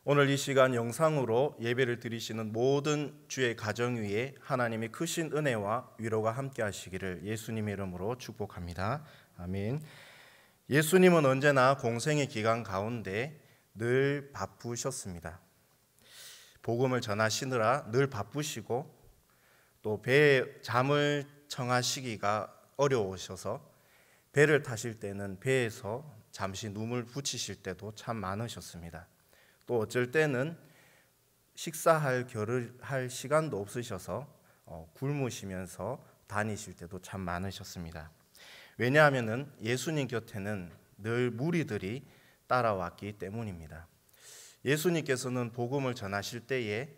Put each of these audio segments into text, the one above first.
오늘 이 시간 영상으로 예배를 드리시는 모든 주의 가정 위에 하나님의 크신 은혜와 위로가 함께 하시기를 예수님의 이름으로 축복합니다. 아멘. 예수님은 언제나 공생의 기간 가운데 늘 바쁘셨습니다. 복음을 전하시느라 늘 바쁘시고 또 배에 잠을 청하시기가 어려우셔서 배를 타실 때는 배에서 잠시 눈을 붙이실 때도 참 많으셨습니다. 또 어쩔 때는 식사할 겨를 할 시간도 없으셔서 굶으시면서 다니실 때도 참 많으셨습니다. 왜냐하면 예수님 곁에는 늘 무리들이 따라왔기 때문입니다. 예수님께서는 복음을 전하실 때에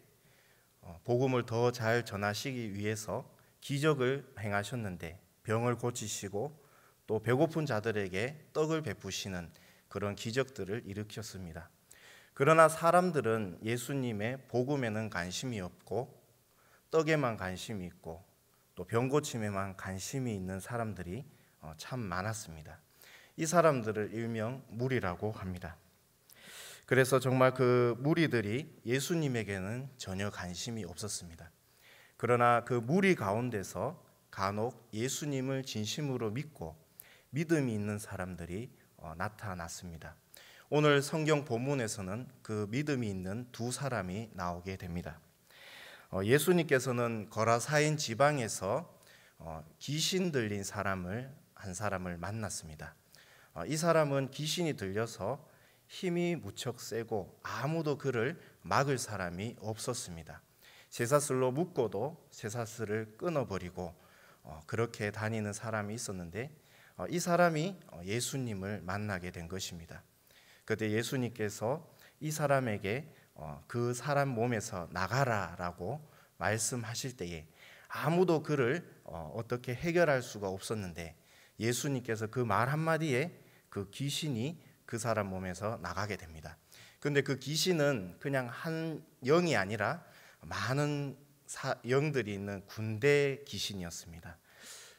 복음을 더 잘 전하시기 위해서 기적을 행하셨는데 병을 고치시고 또 배고픈 자들에게 떡을 베푸시는 그런 기적들을 일으켰습니다. 그러나 사람들은 예수님의 복음에는 관심이 없고 떡에만 관심이 있고 또 병고침에만 관심이 있는 사람들이 참 많았습니다. 이 사람들을 일명 무리라고 합니다. 그래서 정말 그 무리들이 예수님에게는 전혀 관심이 없었습니다. 그러나 그 무리 가운데서 간혹 예수님을 진심으로 믿고 믿음이 있는 사람들이 나타났습니다. 오늘 성경 본문에서는 그 믿음이 있는 두 사람이 나오게 됩니다. 예수님께서는 거라사인 지방에서 귀신 들린 한 사람을 만났습니다. 이 사람은 귀신이 들려서 힘이 무척 세고 아무도 그를 막을 사람이 없었습니다. 쇠사슬로 묶어도 쇠사슬을 끊어버리고 그렇게 다니는 사람이 있었는데 이 사람이 예수님을 만나게 된 것입니다. 그때 예수님께서 이 사람에게 그 사람 몸에서 나가라라고 말씀하실 때에 아무도 그를 어떻게 해결할 수가 없었는데 예수님께서 그 말 한마디에 그 귀신이 그 사람 몸에서 나가게 됩니다. 그런데 그 귀신은 그냥 한 영이 아니라 많은 영들이 있는 군대 귀신이었습니다.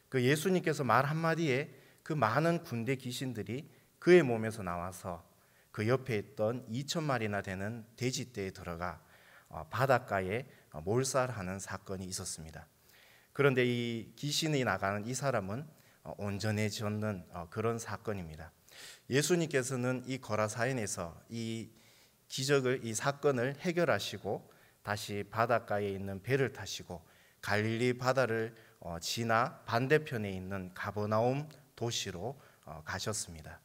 그 예수님께서 말 한마디에 그 많은 군대 귀신들이 그의 몸에서 나와서 그 옆에 있던 2,000마리나 되는 돼지떼에 들어가 바닷가에 몰살하는 사건이 있었습니다. 그런데 이 귀신이 나가는 이 사람은 온전해졌는 그런 사건입니다. 예수님께서는 이 거라사인에서 이 기적을, 이 사건을 해결하시고 다시 바닷가에 있는 배를 타시고 갈릴리 바다를 지나 반대편에 있는 가버나움 도시로 가셨습니다.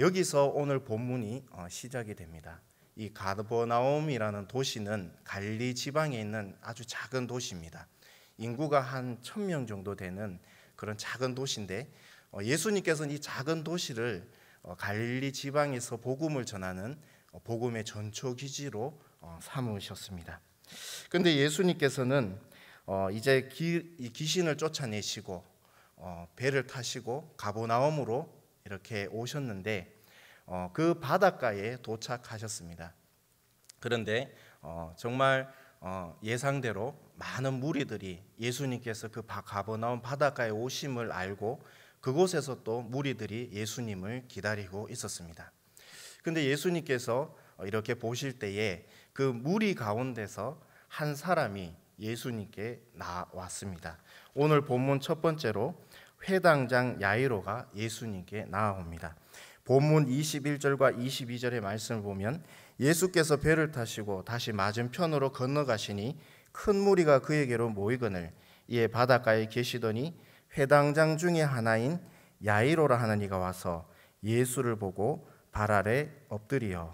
여기서 오늘 본문이 시작이 됩니다. 이 가버나움이라는 도시는 갈릴리 지방에 있는 아주 작은 도시입니다. 인구가 한 1,000명 정도 되는 그런 작은 도시인데 예수님께서는 이 작은 도시를 갈릴리 지방에서 복음을 전하는 복음의 전초기지로 삼으셨습니다. 그런데 예수님께서는 이제 귀신을 쫓아내시고 배를 타시고 가버나움으로 이렇게 오셨는데 그 바닷가에 도착하셨습니다. 그런데 정말 예상대로 많은 무리들이 예수님께서 그 가버나움 바닷가에 오심을 알고 그곳에서 또 무리들이 예수님을 기다리고 있었습니다. 그런데 예수님께서 이렇게 보실 때에 그 무리 가운데서 한 사람이 예수님께 나왔습니다. 오늘 본문 첫 번째로 회당장 야이로가 예수님께 나아옵니다. 본문 21절과 22절의 말씀을 보면 예수께서 배를 타시고 다시 맞은편으로 건너가시니 큰 무리가 그에게로 모이거늘 이에 바닷가에 계시더니 회당장 중에 하나인 야이로라 하는 이가 와서 예수를 보고 발 아래 엎드리어.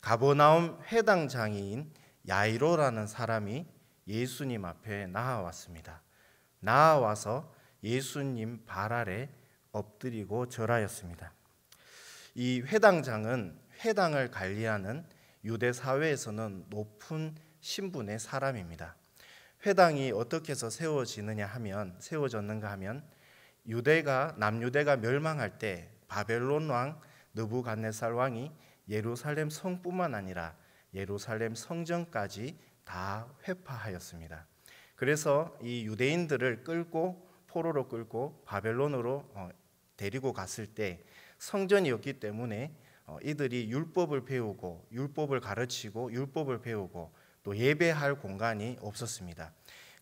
가버나움 회당장인 야이로라는 사람이 예수님 앞에 나아왔습니다. 나아와서 예수님 발 아래 엎드리고 절하였습니다. 이 회당장은 회당을 관리하는 유대 사회에서는 높은 신분의 사람입니다. 회당이 어떻게 해서 세워졌는가 하면 남유대가 멸망할 때 바벨론 왕 느부갓네살 왕이 예루살렘 성뿐만 아니라 예루살렘 성전까지 다 회파하였습니다. 그래서 이 유대인들을 포로로 끌고 바벨론으로 데리고 갔을 때 성전이었기 때문에 이들이 율법을 배우고 율법을 가르치고 율법을 배우고 또 예배할 공간이 없었습니다.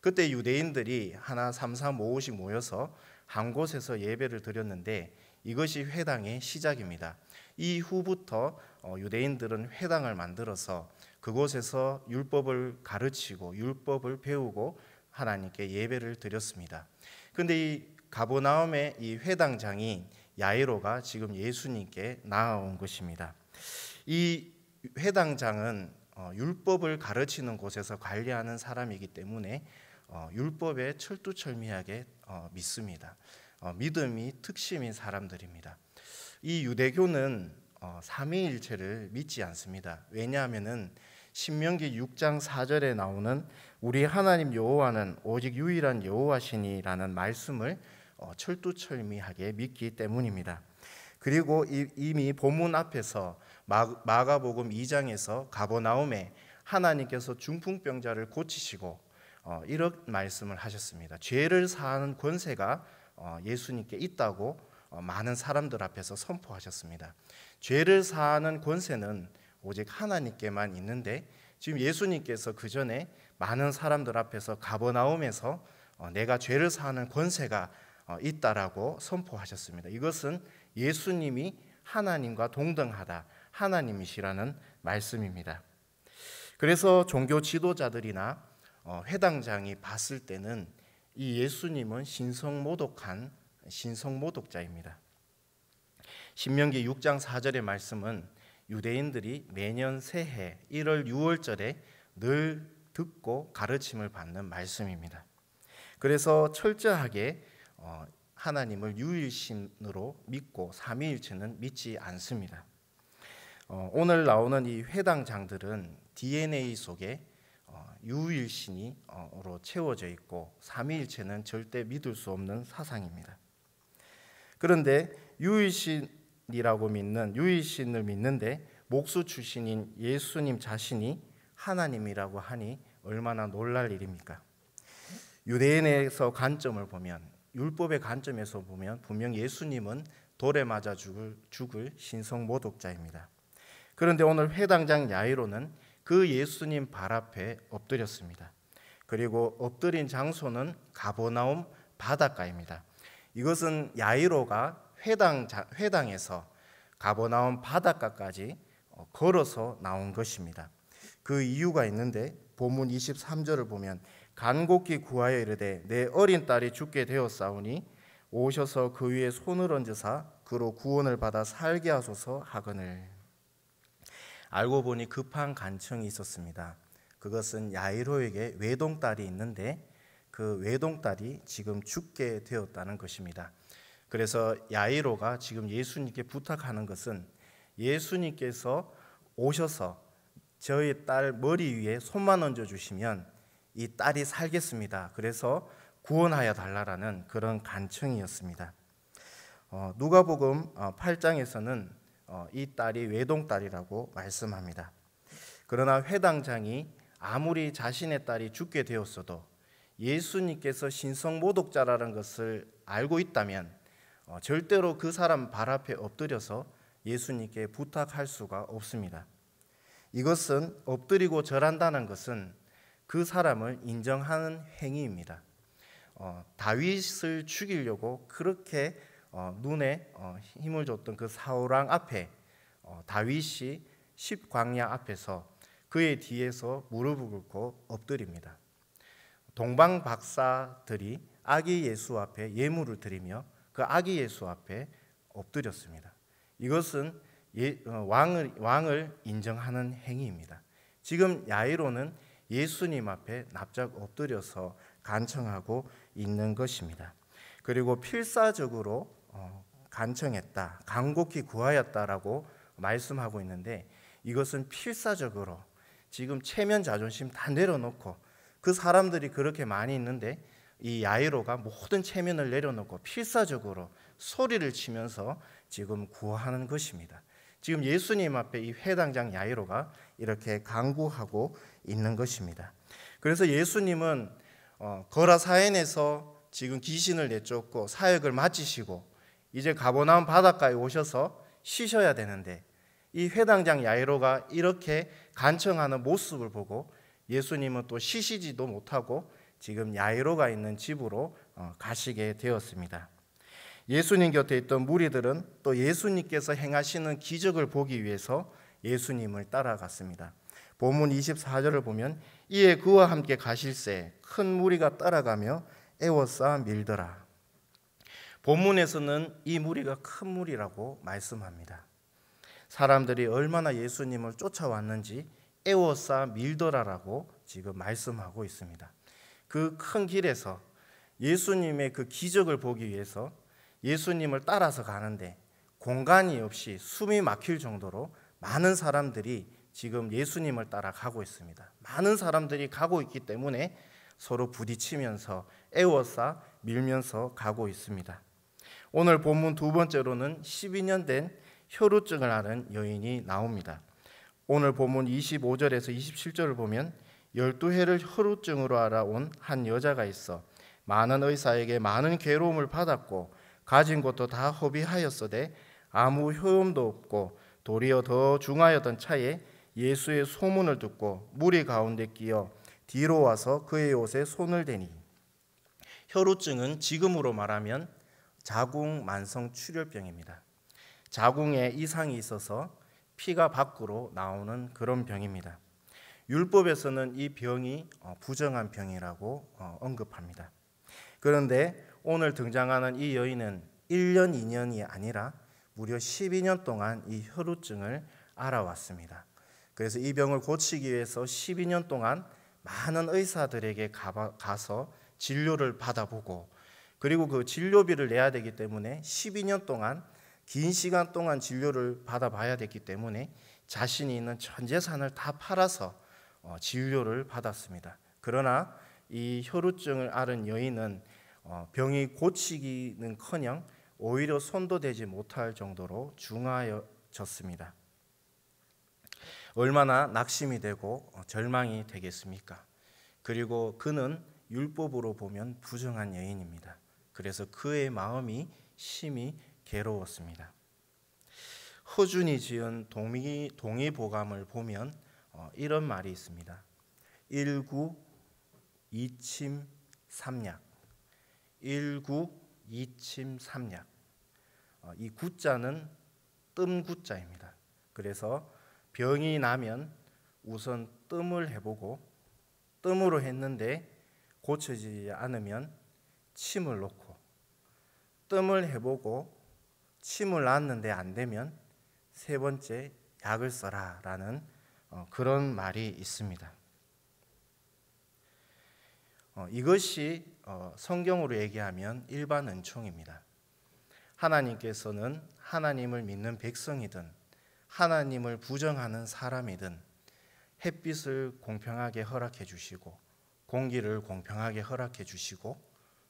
그때 유대인들이 하나 3, 4, 5씩 모여서 한 곳에서 예배를 드렸는데 이것이 회당의 시작입니다. 이후부터 유대인들은 회당을 만들어서 그곳에서 율법을 가르치고 율법을 배우고 하나님께 예배를 드렸습니다. 그런데 이 가버나움의 이 회당장인 야이로가 지금 예수님께 나아온 것입니다. 이 회당장은 율법을 가르치는 곳에서 관리하는 사람이기 때문에 율법에 철두철미하게 믿습니다. 믿음이 특심인 사람들입니다. 이 유대교는 삼위일체를 믿지 않습니다. 왜냐하면은 신명기 6장 4절에 나오는 우리 하나님 여호와는 오직 유일한 여호와시니라는 말씀을 철두철미하게 믿기 때문입니다. 그리고 이미 본문 앞에서 마가복음 2장에서 가버나움에 하나님께서 중풍병자를 고치시고 이런 말씀을 하셨습니다. 죄를 사하는 권세가 예수님께 있다고 많은 사람들 앞에서 선포하셨습니다. 죄를 사하는 권세는 오직 하나님께만 있는데 지금 예수님께서 그 전에 많은 사람들 앞에서 가버나움에서 내가 죄를 사하는 권세가 있다라고 선포하셨습니다. 이것은 예수님이 하나님과 동등하다, 하나님이시라는 말씀입니다. 그래서 종교 지도자들이나 회당장이 봤을 때는 이 예수님은 신성모독한 신성모독자입니다. 신명기 6장 4절의 말씀은 유대인들이 매년 새해 1월 6월절에 늘 듣고 가르침을 받는 말씀입니다. 그래서 철저하게 하나님을 유일신으로 믿고 삼위일체는 믿지 않습니다. 오늘 나오는 이 회당장들은 DNA 속에 유일신으로 채워져 있고 삼위일체는 절대 믿을 수 없는 사상입니다. 그런데 유일신이라고 믿는 유일신을 믿는데 목수 출신인 예수님 자신이 하나님이라고 하니 얼마나 놀랄 일입니까? 유대인에서 관점을 보면 율법의 관점에서 보면 분명 예수님은 돌에 맞아 죽을 신성모독자입니다. 그런데 오늘 회당장 야이로는 그 예수님 발 앞에 엎드렸습니다. 그리고 엎드린 장소는 가버나움 바닷가입니다. 이것은 야이로가 회당에서 가버나움 바닷가까지 걸어서 나온 것입니다. 그 이유가 있는데 본문 23절을 보면 간곡히 구하여 이르되 내 어린 딸이 죽게 되었사오니 오셔서 그 위에 손을 얹으사 그로 구원을 받아 살게 하소서 하거늘. 알고 보니 급한 간청이 있었습니다. 그것은 야이로에게 외동딸이 있는데 그 외동딸이 지금 죽게 되었다는 것입니다. 그래서 야이로가 지금 예수님께 부탁하는 것은 예수님께서 오셔서 저희 딸 머리 위에 손만 얹어주시면 이 딸이 살겠습니다. 그래서 구원하여 달라라는 그런 간청이었습니다. 누가복음 8장에서는 이 딸이 외동딸이라고 말씀합니다. 그러나 회당장이 아무리 자신의 딸이 죽게 되었어도 예수님께서 신성모독자라는 것을 알고 있다면 절대로 그 사람 발 앞에 엎드려서 예수님께 부탁할 수가 없습니다. 이것은 엎드리고 절한다는 것은 그 사람을 인정하는 행위입니다. 다윗을 죽이려고 그렇게 눈에 힘을 줬던 그 사울왕 앞에 다윗이 십광야 앞에서 그의 뒤에서 무릎을 꿇고 엎드립니다. 동방 박사들이 아기 예수 앞에 예물을 드리며 그 아기 예수 앞에 엎드렸습니다. 이것은 왕을 인정하는 행위입니다. 지금 야이로는 예수님 앞에 납작 엎드려서 간청하고 있는 것입니다. 그리고 필사적으로 간청했다, 간곡히 구하였다라고 말씀하고 있는데 이것은 필사적으로 지금 체면 자존심 다 내려놓고 그 사람들이 그렇게 많이 있는데 이 야이로가 모든 체면을 내려놓고 필사적으로 소리를 치면서 지금 구하는 것입니다. 지금 예수님 앞에 이 회당장 야이로가 이렇게 간구하고 있는 것입니다. 그래서 예수님은 거라사인에서 지금 귀신을 내쫓고 사역을 마치시고 이제 가버나움 바닷가에 오셔서 쉬셔야 되는데 이 회당장 야이로가 이렇게 간청하는 모습을 보고 예수님은 또 쉬시지도 못하고 지금 야이로가 있는 집으로 가시게 되었습니다. 예수님 곁에 있던 무리들은 또 예수님께서 행하시는 기적을 보기 위해서 예수님을 따라갔습니다. 본문 24절을 보면 이에 그와 함께 가실새 큰 무리가 따라가며 애워싸 밀더라. 본문에서는 이 무리가 큰 무리라고 말씀합니다. 사람들이 얼마나 예수님을 쫓아왔는지 애워싸 밀더라라고 지금 말씀하고 있습니다. 그 큰 길에서 예수님의 그 기적을 보기 위해서 예수님을 따라서 가는데 공간이 없이 숨이 막힐 정도로 많은 사람들이 지금 예수님을 따라가고 있습니다. 많은 사람들이 가고 있기 때문에 서로 부딪히면서 애워싸 밀면서 가고 있습니다. 오늘 본문 두 번째로는 12년 된 혈우증을 앓은 여인이 나옵니다. 오늘 본문 25절에서 27절을 보면 12해를 혈우증으로 알아온 한 여자가 있어 많은 의사에게 많은 괴로움을 받았고 가진 것도 다 허비하였으되 아무 효험도 없고 도리어 더 중하였던 차에 예수의 소문을 듣고 무리 가운데 끼어 뒤로 와서 그의 옷에 손을 대니. 혈우증은 지금으로 말하면 자궁만성 출혈병입니다. 자궁에 이상이 있어서 피가 밖으로 나오는 그런 병입니다. 율법에서는 이 병이 부정한 병이라고 언급합니다. 그런데 오늘 등장하는 이 여인은 1년, 2년이 아니라 무려 12년 동안 이 혈우증을 앓아왔습니다. 그래서 이 병을 고치기 위해서 12년 동안 많은 의사들에게 가서 진료를 받아보고 그리고 그 진료비를 내야 되기 때문에 12년 동안 긴 시간 동안 진료를 받아봐야 됐기 때문에 자신이 있는 전 재산을 다 팔아서 진료를 받았습니다. 그러나 이 혈우증을 앓은 여인은 병이 고치기는커녕 오히려 손도 대지 못할 정도로 중하여졌습니다. 얼마나 낙심이 되고 절망이 되겠습니까? 그리고 그는 율법으로 보면 부정한 여인입니다. 그래서 그의 마음이 심히 괴로웠습니다. 허준이 지은 동의보감을 보면 이런 말이 있습니다. 1구 2침 3약 1구 2침 3약. 이 구자는 뜸구자입니다. 그래서 병이 나면 우선 뜸을 해보고 뜸으로 했는데 고쳐지지 않으면 침을 놓고 뜸을 해보고 침을 놨는데 안 되면 세 번째 약을 써라 라는 그런 말이 있습니다. 이것이 성경으로 얘기하면 일반 은총입니다. 하나님께서는 하나님을 믿는 백성이든 하나님을 부정하는 사람이든 햇빛을 공평하게 허락해 주시고 공기를 공평하게 허락해 주시고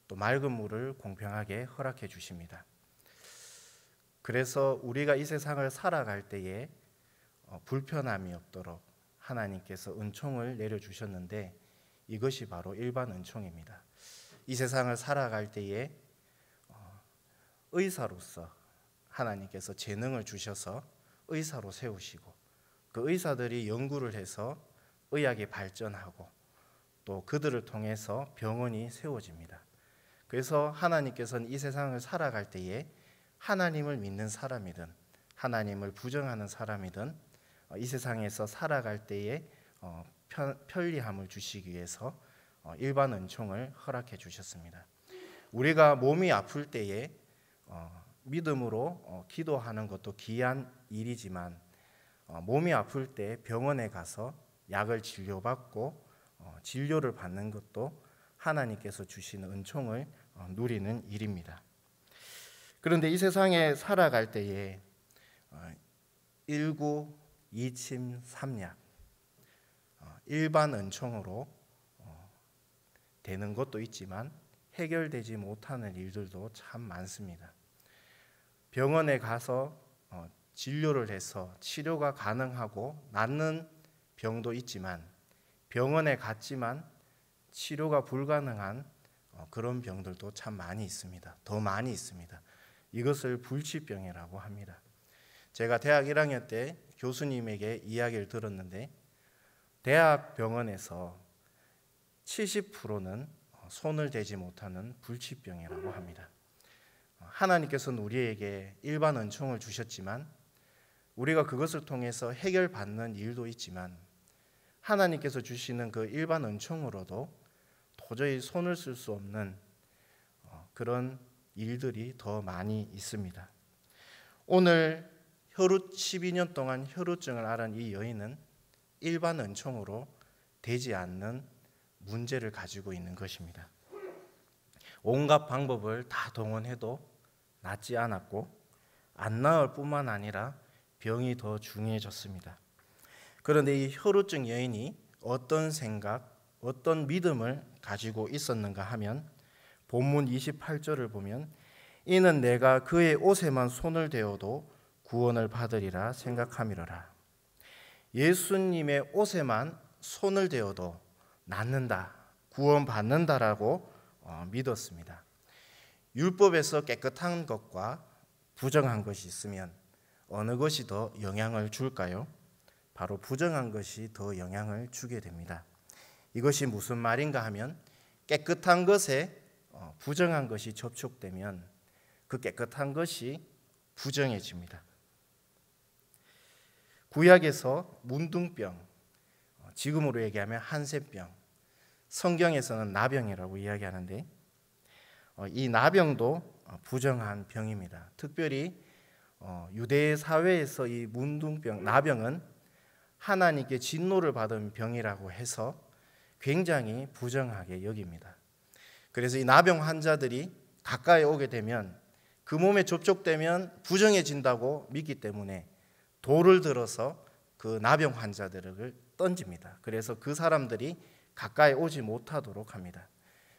또 맑은 물을 공평하게 허락해 주십니다. 그래서 우리가 이 세상을 살아갈 때에 불편함이 없도록 하나님께서 은총을 내려주셨는데 이것이 바로 일반 은총입니다. 이 세상을 살아갈 때에 의사로서 하나님께서 재능을 주셔서 의사로 세우시고 그 의사들이 연구를 해서 의학이 발전하고 또 그들을 통해서 병원이 세워집니다. 그래서 하나님께서는 이 세상을 살아갈 때에 하나님을 믿는 사람이든 하나님을 부정하는 사람이든 이 세상에서 살아갈 때에 편리함을 주시기 위해서 일반 은총을 허락해 주셨습니다. 우리가 몸이 아플 때에 믿음으로 기도하는 것도 귀한 일이지만 몸이 아플 때 병원에 가서 약을 진료받고 진료를 받는 것도 하나님께서 주시는 은총을 누리는 일입니다. 그런데 이 세상에 살아갈 때에 1구 2침 3약 일반 은총으로 되는 것도 있지만 해결되지 못하는 일들도 참 많습니다. 병원에 가서 진료를 해서 치료가 가능하고 낫는 병도 있지만 병원에 갔지만 치료가 불가능한 그런 병들도 참 많이 있습니다. 더 많이 있습니다. 이것을 불치병이라고 합니다. 제가 대학 1학년 때 교수님에게 이야기를 들었는데 대학 병원에서 70%는 손을 대지 못하는 불치병이라고 합니다. 하나님께서는 우리에게 일반 은총을 주셨지만 우리가 그것을 통해서 해결받는 일도 있지만 하나님께서 주시는 그 일반 은총으로도 도저히 손을 쓸 수 없는 그런 일들이 더 많이 있습니다. 오늘 12년 동안 혈루증을 앓은 이 여인은 일반 은총으로 되지 않는 문제를 가지고 있는 것입니다. 온갖 방법을 다 동원해도 낫지 않았고 안 나을 뿐만 아니라 병이 더 중해졌습니다. 그런데 이 혈루증 여인이 어떤 생각, 어떤 믿음을 가지고 있었는가 하면 본문 28절을 보면 이는 내가 그의 옷에만 손을 대어도 구원을 받으리라 생각함이로라. 예수님의 옷에만 손을 대어도 낫는다, 구원받는다라고 믿었습니다. 율법에서 깨끗한 것과 부정한 것이 있으면 어느 것이 더 영향을 줄까요? 바로 부정한 것이 더 영향을 주게 됩니다. 이것이 무슨 말인가 하면 깨끗한 것에 부정한 것이 접촉되면 그 깨끗한 것이 부정해집니다. 구약에서 문둥병, 지금으로 얘기하면 한센병, 성경에서는 나병이라고 이야기하는데 이 나병도 부정한 병입니다. 특별히 유대 사회에서 이 문둥병, 나병은 하나님께 진노를 받은 병이라고 해서 굉장히 부정하게 여깁니다. 그래서 이 나병 환자들이 가까이 오게 되면 그 몸에 접촉되면 부정해진다고 믿기 때문에 돌을 들어서 그 나병 환자들을 던집니다. 그래서 그 사람들이 가까이 오지 못하도록 합니다.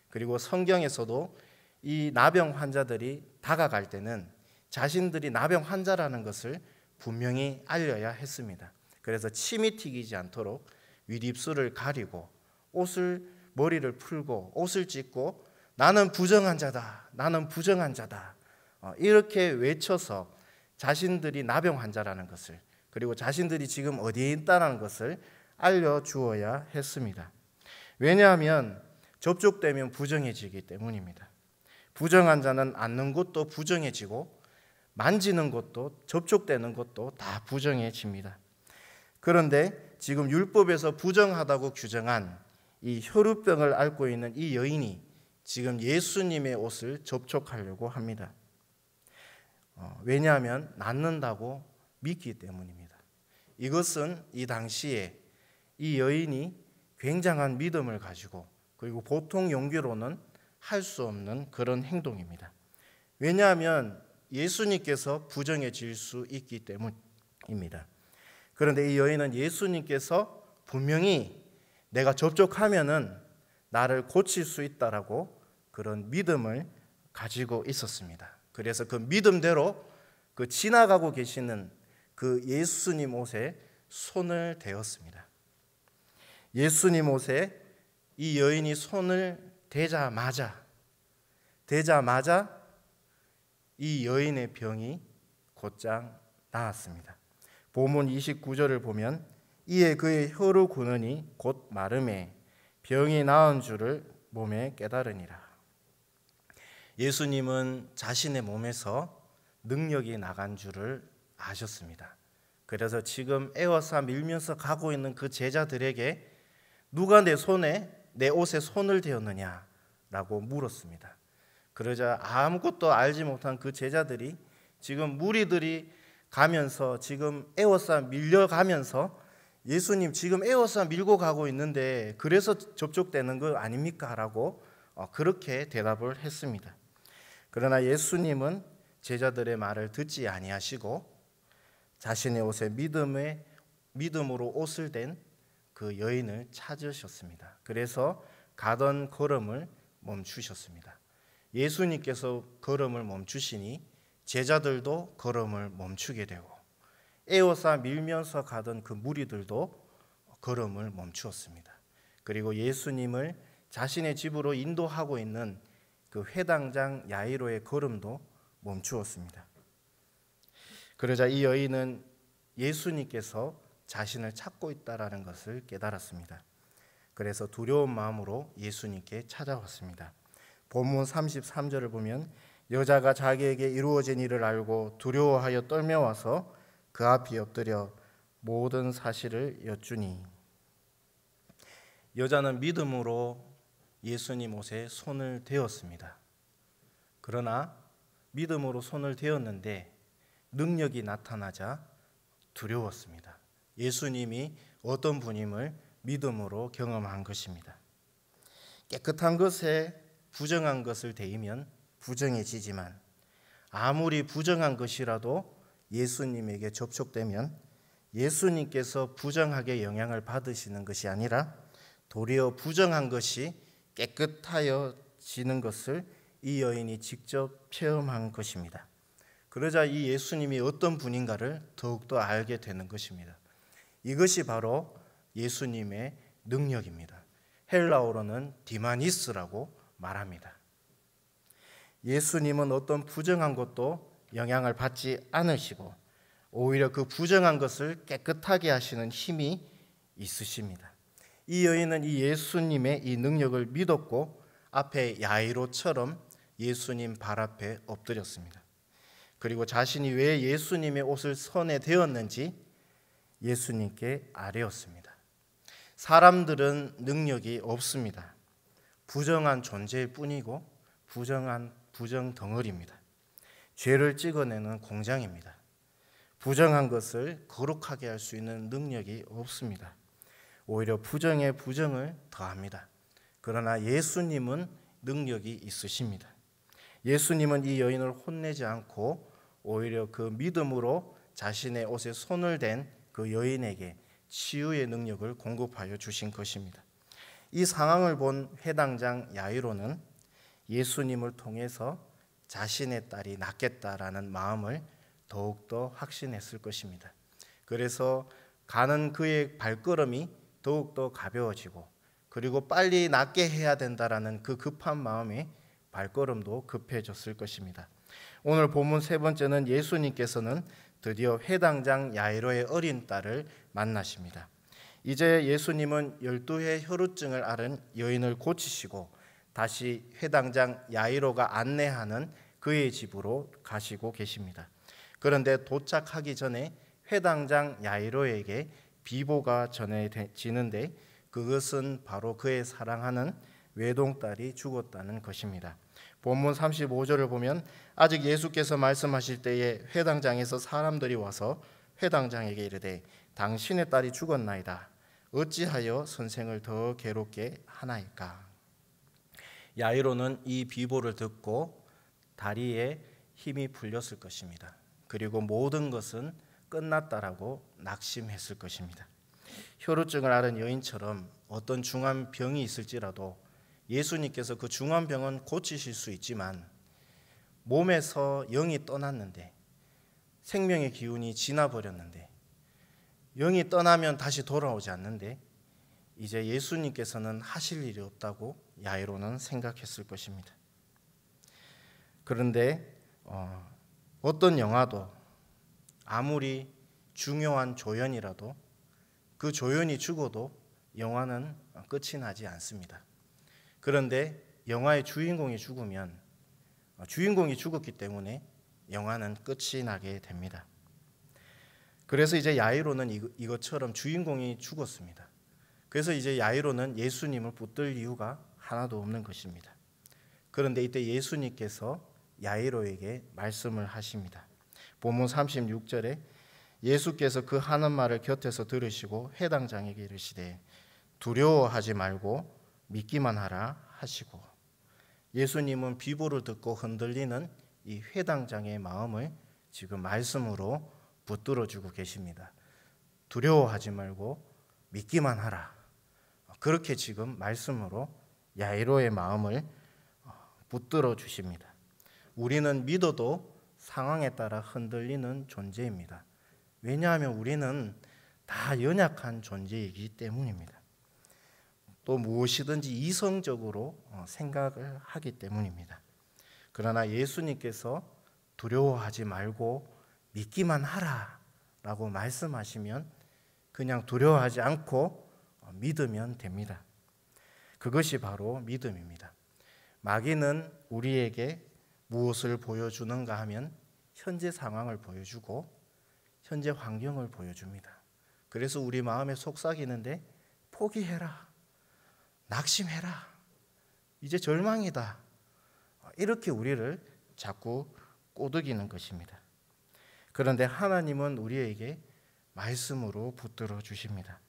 그리고 성경에서도 이 나병 환자들이 다가갈 때는 자신들이 나병 환자라는 것을 분명히 알려야 했습니다. 그래서 침이 튀기지 않도록 윗입술을 가리고 머리를 풀고 옷을 찢고 나는 부정한 자다, 나는 부정한 자다 이렇게 외쳐서 자신들이 나병 환자라는 것을, 그리고 자신들이 지금 어디에 있다는 것을 알려주어야 했습니다. 왜냐하면 접촉되면 부정해지기 때문입니다. 부정한 자는 앉는 곳도 부정해지고 만지는 것도 접촉되는 것도 다 부정해집니다. 그런데 지금 율법에서 부정하다고 규정한 이 혈루병을 앓고 있는 이 여인이 지금 예수님의 옷을 접촉하려고 합니다. 왜냐하면 낫는다고 믿기 때문입니다. 이것은 이 당시에 이 여인이 굉장한 믿음을 가지고 그리고 보통 용기로는 할 수 없는 그런 행동입니다. 왜냐하면 예수님께서 부정해질 수 있기 때문입니다. 그런데 이 여인은 예수님께서 분명히 내가 접촉하면은 나를 고칠 수 있다라고 그런 믿음을 가지고 있었습니다. 그래서 그 믿음대로 그 지나가고 계시는 그 예수님 옷에 손을 대었습니다. 예수님 옷에 이 여인이 손을 대자마자 이 여인의 병이 곧장 나았습니다. 본문 29절을 보면 이에 그의 혀로 구느니 곧 마름에 병이 나은 줄을 몸에 깨달으니라. 예수님은 자신의 몸에서 능력이 나간 줄을 아셨습니다. 그래서 지금 에워싸 밀면서 가고 있는 그 제자들에게 누가 내 옷에 손을 대었느냐라고 물었습니다. 그러자 아무것도 알지 못한 그 제자들이 지금 무리들이 가면서 지금 에워싸 밀려가면서 예수님 지금 에워싸 밀고 가고 있는데 그래서 접촉되는 거 아닙니까? 라고 그렇게 대답을 했습니다. 그러나 예수님은 제자들의 말을 듣지 아니하시고 자신의 옷에 믿음으로 옷을 댄 그 여인을 찾으셨습니다. 그래서 가던 걸음을 멈추셨습니다. 예수님께서 걸음을 멈추시니 제자들도 걸음을 멈추게 되고 에워싸 밀면서 가던 그 무리들도 걸음을 멈추었습니다. 그리고 예수님을 자신의 집으로 인도하고 있는 그 회당장 야이로의 걸음도 멈추었습니다. 그러자 이 여인은 예수님께서 자신을 찾고 있다라는 것을 깨달았습니다. 그래서 두려운 마음으로 예수님께 찾아왔습니다. 본문 33절을 보면 여자가 자기에게 이루어진 일을 알고 두려워하여 떨며 와서 그 앞에 엎드려 모든 사실을 여쭈니. 여자는 믿음으로 예수님 옷에 손을 대었습니다. 그러나 믿음으로 손을 대었는데 능력이 나타나자 두려웠습니다. 예수님이 어떤 분임을 믿음으로 경험한 것입니다. 깨끗한 것에 부정한 것을 대이면 부정해지지만 아무리 부정한 것이라도 예수님에게 접촉되면 예수님께서 부정하게 영향을 받으시는 것이 아니라 도리어 부정한 것이 깨끗하여지는 것을 이 여인이 직접 체험한 것입니다. 그러자 이 예수님이 어떤 분인가를 더욱더 알게 되는 것입니다. 이것이 바로 예수님의 능력입니다. 헬라어로는 디마니스라고 말합니다. 예수님은 어떤 부정한 것도 영향을 받지 않으시고 오히려 그 부정한 것을 깨끗하게 하시는 힘이 있으십니다. 이 여인은 이 예수님의 이 능력을 믿었고 앞에 야이로처럼 예수님 발 앞에 엎드렸습니다. 그리고 자신이 왜 예수님의 옷을 손에 대었는지 예수님께 아뢰었습니다. 사람들은 능력이 없습니다. 부정한 존재일 뿐이고 부정 덩어리입니다. 죄를 찍어내는 공장입니다. 부정한 것을 거룩하게 할 수 있는 능력이 없습니다. 오히려 부정에 부정을 더합니다. 그러나 예수님은 능력이 있으십니다. 예수님은 이 여인을 혼내지 않고 오히려 그 믿음으로 자신의 옷에 손을 댄 그 여인에게 치유의 능력을 공급하여 주신 것입니다. 이 상황을 본 회당장 야이로는 예수님을 통해서 자신의 딸이 낫겠다라는 마음을 더욱더 확신했을 것입니다. 그래서 가는 그의 발걸음이 더욱더 가벼워지고 그리고 빨리 낫게 해야 된다라는 그 급한 마음이 발걸음도 급해졌을 것입니다. 오늘 본문 세 번째는 예수님께서는 드디어 회당장 야이로의 어린 딸을 만나십니다. 이제 예수님은 12회 혈루증을 앓은 여인을 고치시고 다시 회당장 야이로가 안내하는 그의 집으로 가시고 계십니다. 그런데 도착하기 전에 회당장 야이로에게 비보가 전해지는데 그것은 바로 그의 사랑하는 외동딸이 죽었다는 것입니다. 본문 35절을 보면 아직 예수께서 말씀하실 때에 회당장에서 사람들이 와서 회당장에게 이르되 당신의 딸이 죽었나이다. 어찌하여 선생을 더 괴롭게 하나이까? 야이로는 이 비보를 듣고 다리에 힘이 풀렸을 것입니다. 그리고 모든 것은 끝났다라고 낙심했을 것입니다. 혈루증을 앓은 여인처럼 어떤 중한 병이 있을지라도 예수님께서 그 중한 병은 고치실 수 있지만 몸에서 영이 떠났는데 생명의 기운이 지나버렸는데 영이 떠나면 다시 돌아오지 않는데 이제 예수님께서는 하실 일이 없다고 야이로는 생각했을 것입니다. 그런데 어떤 영화도 아무리 중요한 조연이라도 그 조연이 죽어도 영화는 끝이 나지 않습니다. 그런데 영화의 주인공이 죽으면 주인공이 죽었기 때문에 영화는 끝이 나게 됩니다. 그래서 이제 야이로는 이것처럼 주인공이 죽었습니다. 그래서 이제 야이로는 예수님을 붙들 이유가 하나도 없는 것입니다. 그런데 이때 예수님께서 야이로에게 말씀을 하십니다. 본문 36절에 예수께서 그 하는 말을 곁에서 들으시고 회당장에게 이르시되 두려워하지 말고 믿기만 하라 하시고 예수님은 비보를 듣고 흔들리는 이 회당장의 마음을 지금 말씀으로 붙들어주고 계십니다. 두려워하지 말고 믿기만 하라. 그렇게 지금 말씀으로 야이로의 마음을 붙들어 주십니다. 우리는 믿어도 상황에 따라 흔들리는 존재입니다. 왜냐하면 우리는 다 연약한 존재이기 때문입니다. 또 무엇이든지 이성적으로 생각을 하기 때문입니다. 그러나 예수님께서 두려워하지 말고 믿기만 하라라고 말씀하시면 그냥 두려워하지 않고 믿으면 됩니다. 그것이 바로 믿음입니다. 마귀는 우리에게 무엇을 보여주는가 하면 현재 상황을 보여주고 현재 환경을 보여줍니다. 그래서 우리 마음에 속삭이는데 포기해라, 낙심해라, 이제 절망이다, 이렇게 우리를 자꾸 꼬드기는 것입니다. 그런데 하나님은 우리에게 말씀으로 붙들어 주십니다.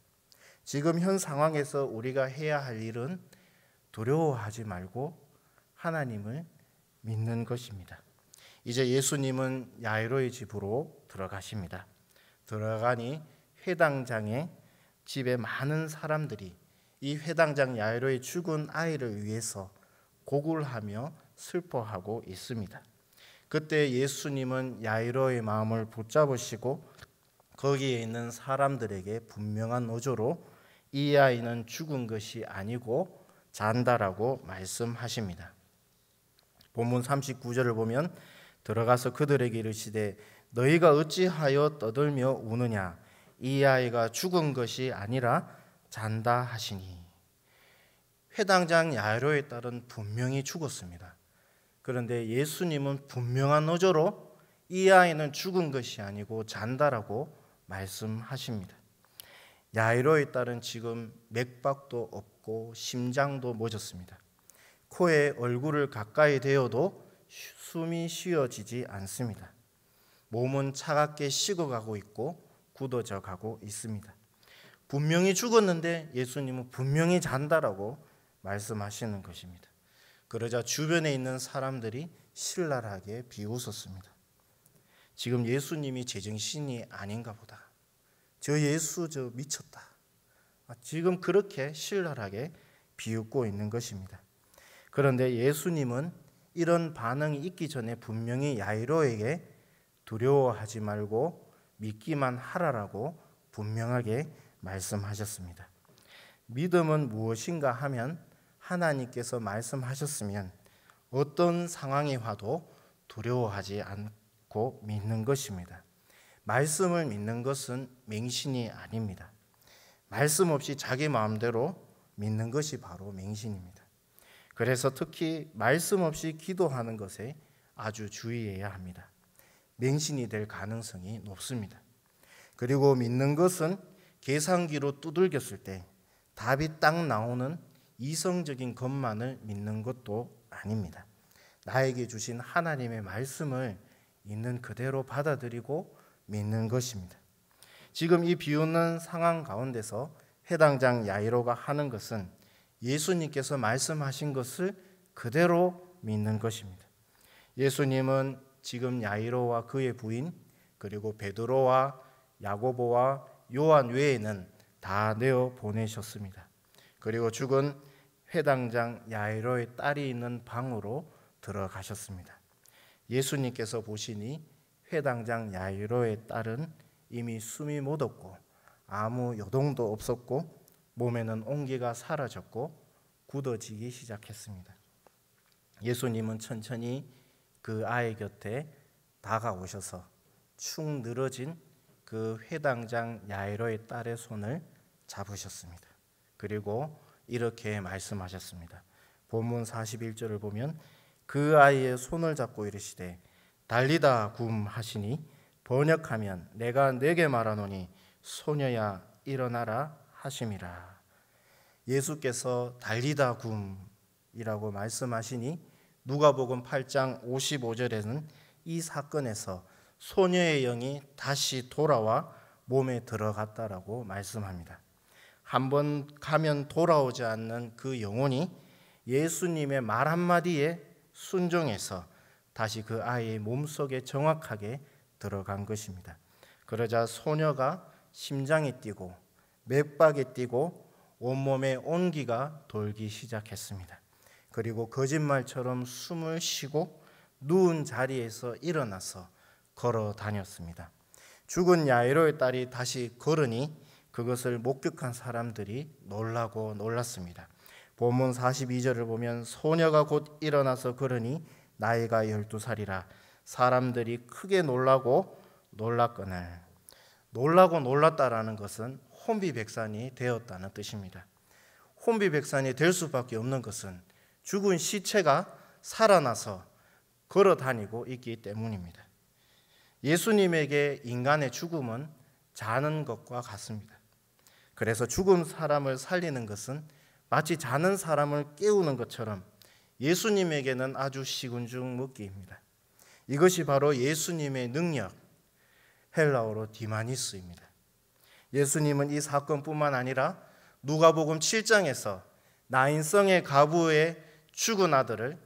지금 현 상황에서 우리가 해야 할 일은 두려워하지 말고 하나님을 믿는 것입니다. 이제 예수님은 야이로의 집으로 들어가십니다. 들어가니 회당장의 집에 많은 사람들이 이 회당장 야이로의 죽은 아이를 위해서 고굴하며 슬퍼하고 있습니다. 그때 예수님은 야이로의 마음을 붙잡으시고 거기에 있는 사람들에게 분명한 어조로 이 아이는 죽은 것이 아니고 잔다라고 말씀하십니다. 본문 39절을 보면 들어가서 그들에게 이르시되 너희가 어찌하여 떠들며 우느냐, 이 아이가 죽은 것이 아니라 잔다 하시니. 회당장 야이로의 딸은 분명히 죽었습니다. 그런데 예수님은 분명한 어조로 이 아이는 죽은 것이 아니고 잔다라고 말씀하십니다. 야이로의 딸은 지금 맥박도 없고 심장도 멎었습니다. 코에 얼굴을 가까이 대어도 숨이 쉬어지지 않습니다. 몸은 차갑게 식어가고 있고 굳어져 가고 있습니다. 분명히 죽었는데 예수님은 분명히 잔다라고 말씀하시는 것입니다. 그러자 주변에 있는 사람들이 신랄하게 비웃었습니다. 지금 예수님이 제정신이 아닌가 보다. 저 예수 저 미쳤다. 지금 그렇게 신랄하게 비웃고 있는 것입니다. 그런데 예수님은 이런 반응이 있기 전에 분명히 야이로에게 두려워하지 말고 믿기만 하라라고 분명하게 말씀하셨습니다. 믿음은 무엇인가 하면 하나님께서 말씀하셨으면 어떤 상황이 와도 두려워하지 않고 믿는 것입니다. 말씀을 믿는 것은 맹신이 아닙니다. 말씀 없이 자기 마음대로 믿는 것이 바로 맹신입니다. 그래서 특히 말씀 없이 기도하는 것에 아주 주의해야 합니다. 맹신이 될 가능성이 높습니다. 그리고 믿는 것은 계산기로 두들겼을 때 답이 딱 나오는 이성적인 것만을 믿는 것도 아닙니다. 나에게 주신 하나님의 말씀을 있는 그대로 받아들이고 믿는 것입니다. 지금 이 비웃는 상황 가운데서 회당장 야이로가 하는 것은 예수님께서 말씀하신 것을 그대로 믿는 것입니다. 예수님은 지금 야이로와 그의 부인 그리고 베드로와 야고보와 요한 외에는 다 내어 보내셨습니다. 그리고 죽은 회당장 야이로의 딸이 있는 방으로 들어가셨습니다. 예수님께서 보시니 회당장 야이로의 딸은 이미 숨이 멎었고 아무 요동도 없었고 몸에는 온기가 사라졌고 굳어지기 시작했습니다. 예수님은 천천히 그 아이 곁에 다가오셔서 축 늘어진 그 회당장 야이로의 딸의 손을 잡으셨습니다. 그리고 이렇게 말씀하셨습니다. 본문 41절을 보면 그 아이의 손을 잡고 이르시되 달리다 굼 하시니 번역하면 내가 네게 말하노니 소녀야 일어나라 하심이라. 예수께서 달리다 굼이라고 말씀하시니 누가복음 8장 55절에는 이 사건에서 소녀의 영이 다시 돌아와 몸에 들어갔다라고 말씀합니다. 한번 가면 돌아오지 않는 그 영혼이 예수님의 말 한마디에 순종해서 다시 그 아이의 몸속에 정확하게 들어간 것입니다. 그러자 소녀가 심장이 뛰고 맥박이 뛰고 온몸에 온기가 돌기 시작했습니다. 그리고 거짓말처럼 숨을 쉬고 누운 자리에서 일어나서 걸어 다녔습니다. 죽은 야이로의 딸이 다시 걸으니 그것을 목격한 사람들이 놀라고 놀랐습니다. 본문 42절을 보면 소녀가 곧 일어나서 걸으니 나이가 12살이라 사람들이 크게 놀라고 놀랐거늘. 놀라고 놀랐다라는 것은 혼비백산이 되었다는 뜻입니다. 혼비백산이 될 수밖에 없는 것은 죽은 시체가 살아나서 걸어 다니고 있기 때문입니다. 예수님에게 인간의 죽음은 자는 것과 같습니다. 그래서 죽은 사람을 살리는 것은 마치 자는 사람을 깨우는 것처럼 예수님에게는 아주 시군중 먹기입니다. 이것이 바로 예수님의 능력, 헬라어로 디마니스입니다. 예수님은 이 사건뿐만 아니라 누가복음 7장에서 나인성의 과부의 죽은 아들을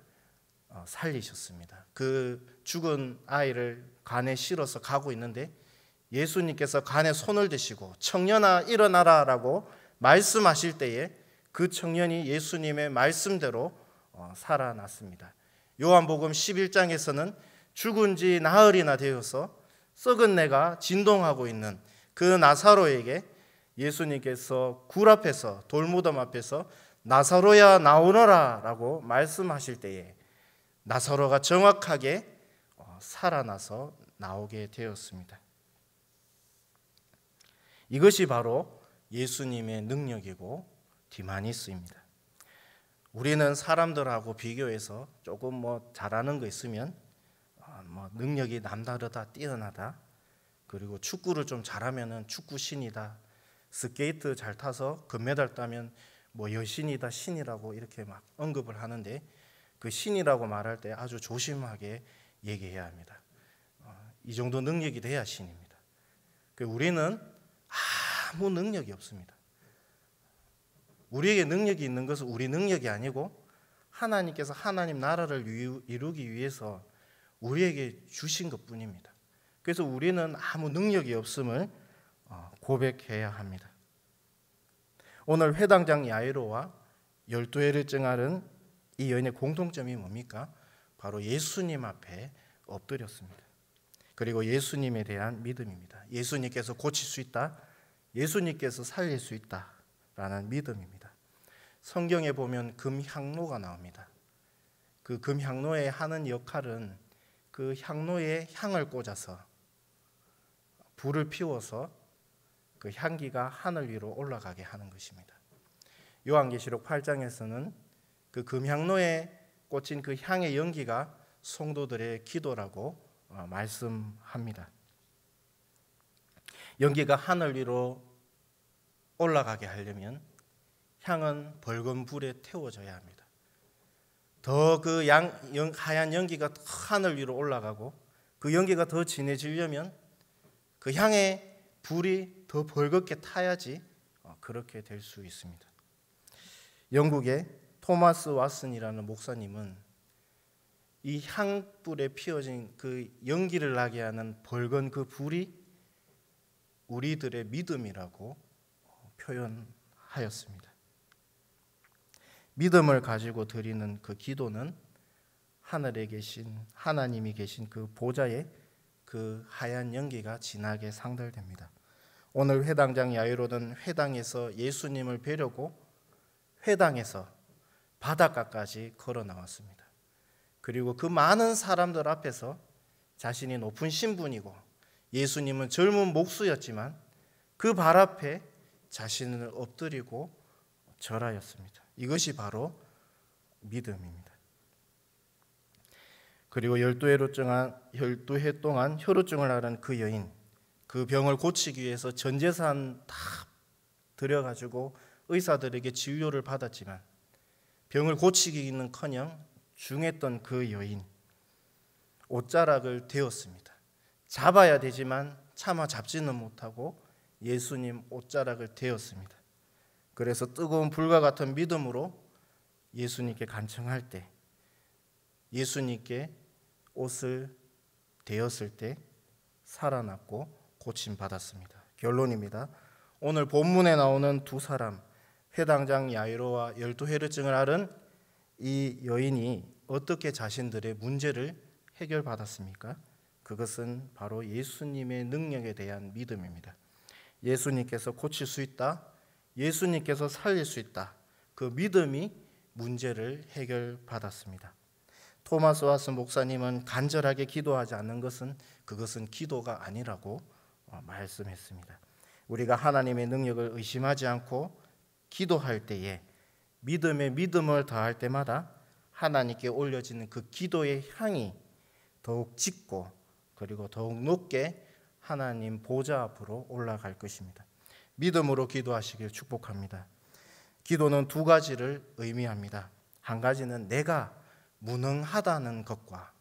살리셨습니다. 그 죽은 아이를 간에 실어서 가고 있는데 예수님께서 간에 손을 대시고 청년아 일어나라 라고 말씀하실 때에 그 청년이 예수님의 말씀대로 살아났습니다. 요한복음 11장에서는 죽은 지 나흘이나 되어서 썩은 내가 진동하고 있는 그 나사로에게 예수님께서 굴 앞에서 돌무덤 앞에서 나사로야 나오너라 라고 말씀하실 때에 나사로가 정확하게 살아나서 나오게 되었습니다. 이것이 바로 예수님의 능력이고 디마니스입니다. 우리는 사람들하고 비교해서 조금 잘하는 거 있으면 능력이 남다르다, 뛰어나다, 그리고 축구를 좀 잘하면은 축구 신이다, 스케이트 잘 타서 금메달 따면 여신이다, 신이라고 이렇게 막 언급을 하는데 그 신이라고 말할 때 아주 조심하게 얘기해야 합니다. 이 정도 능력이 돼야 신입니다. 우리는 아무 능력이 없습니다. 우리에게 능력이 있는 것은 우리 능력이 아니고 하나님께서 하나님 나라를 이루기 위해서 우리에게 주신 것뿐입니다. 그래서 우리는 아무 능력이 없음을 고백해야 합니다. 오늘 회당장 야이로와 12회를 증하는 이 여인의 공통점이 뭡니까? 바로 예수님 앞에 엎드렸습니다. 그리고 예수님에 대한 믿음입니다. 예수님께서 고칠 수 있다, 예수님께서 살릴 수 있다라는 믿음입니다. 성경에 보면 금향로가 나옵니다. 그 금향로에 하는 역할은 그 향로에 향을 꽂아서 불을 피워서 그 향기가 하늘 위로 올라가게 하는 것입니다. 요한계시록 8장에서는 그 금향로에 꽂힌 그 향의 연기가 성도들의 기도라고 말씀합니다. 연기가 하늘 위로 올라가게 하려면 향은 벌건 불에 태워져야 합니다. 더 그 하얀 연기가 하늘 위로 올라가고 그 연기가 더 진해지려면 그 향의 불이 더 벌겋게 타야지 그렇게 될 수 있습니다. 영국의 토마스 왓슨이라는 목사님은 이 향불에 피워진 그 연기를 나게 하는 벌건 그 불이 우리들의 믿음이라고 표현하였습니다. 믿음을 가지고 드리는 그 기도는 하늘에 계신 하나님이 계신 그 보좌에 그 하얀 연기가 진하게 상달됩니다. 오늘 회당장 야이로는 회당에서 예수님을 뵈려고 회당에서 바닷가까지 걸어 나왔습니다. 그리고 그 많은 사람들 앞에서 자신이 높은 신분이고 예수님은 젊은 목수였지만 그 발 앞에 자신을 엎드리고 절하였습니다. 이것이 바로 믿음입니다. 그리고 12회 동안 혈루증을 앓은 그 여인, 그 병을 고치기 위해서 전 재산 다 들여가지고 의사들에게 진료를 받았지만 병을 고치기는커녕 중했던 그 여인, 옷자락을 대었습니다. 잡아야 되지만 차마 잡지는 못하고 예수님 옷자락을 대었습니다. 그래서 뜨거운 불과 같은 믿음으로 예수님께 간청할 때 예수님께 옷을 대었을 때 살아났고 고침받았습니다. 결론입니다. 오늘 본문에 나오는 두 사람, 회당장 야이로와 12회루증을 앓은 이 여인이 어떻게 자신들의 문제를 해결받았습니까? 그것은 바로 예수님의 능력에 대한 믿음입니다. 예수님께서 고칠 수 있다, 예수님께서 살릴 수 있다, 그 믿음이 문제를 해결받았습니다. 토마스 왓슨 목사님은 간절하게 기도하지 않는 것은 그것은 기도가 아니라고 말씀했습니다. 우리가 하나님의 능력을 의심하지 않고 기도할 때에 믿음에 믿음을 더할 때마다 하나님께 올려지는 그 기도의 향이 더욱 짙고 그리고 더욱 높게 하나님 보좌 앞으로 올라갈 것입니다. 믿음으로 기도하시길 축복합니다. 기도는 두 가지를 의미합니다. 한 가지는 내가 무능하다는 것과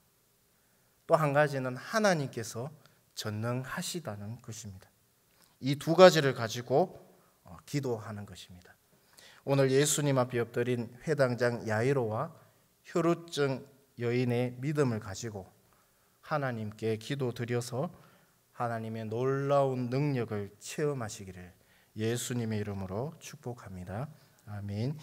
또 한 가지는 하나님께서 전능하시다는 것입니다. 이 두 가지를 가지고 기도하는 것입니다. 오늘 예수님 앞에 엎드린 회당장 야이로와 혈루증 여인의 믿음을 가지고 하나님께 기도드려서 하나님의 놀라운 능력을 체험하시기를 예수님의 이름으로 축복합니다. 아멘.